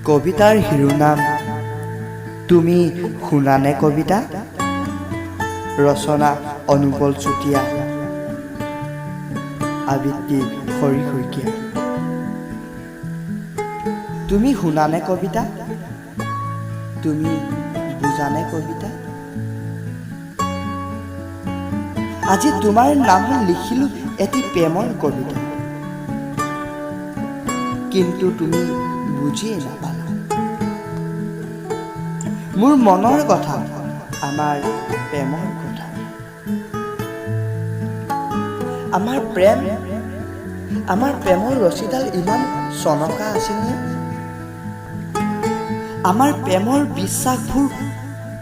কবিতাৰ শিৰোনাম তুমি শুনানে কবিতা? ৰচনা অনুপল চুতীয়া, আবৃত্তি হৰি শইকীয়া। তুমি শুনানে কবিতা? তুমি বুজানে কবিতা? আজি তোমাৰ নামত লিখিলো এটি প্ৰেমৰ কবিতা, কিন্তু তুমি বুজিয়ে নাপালা মোৰ মনৰ কথা, আমাৰ প্ৰেমৰ কথা। আমাৰ প্ৰেমৰ ৰছীডাল ইমান চনকা আছিলনে? আমাৰ প্ৰেমৰ বিশ্বাসবোৰ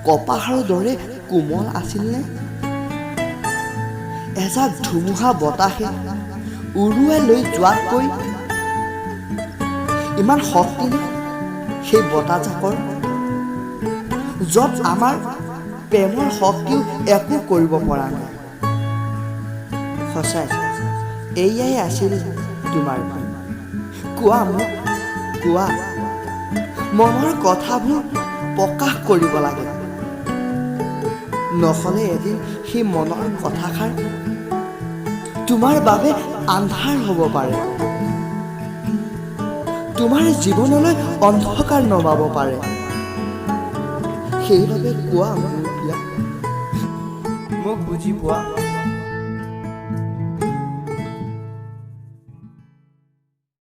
কপাহৰ দৰে কোমল আছিলনে? এজাক ধুমুহা বতাহে উৰুৱাই লৈ যোৱাতকৈ ইমান শক্তি সেই বতাহজাকৰ, য'ত আমাৰ প্ৰেমৰ শক্তিও একো কৰিব পৰা নাই। সঁচাই এয়াই আছিল তোমাৰ প্ৰেম। কোৱা মোক, কোৱা, মনৰ কথাবোৰ প্ৰকাশ কৰিব লাগে, নহ'লে এদিন সেই মনৰ কথাষাৰ তোমাৰ বাবে আন্ধাৰ হ'ব পাৰে, তোমাৰ জীৱনলৈ অন্ধকাৰ নমাব পাৰে। সেইবাবে কোৱা মোৰ প্ৰিয়া, মোক বুজি পোৱা।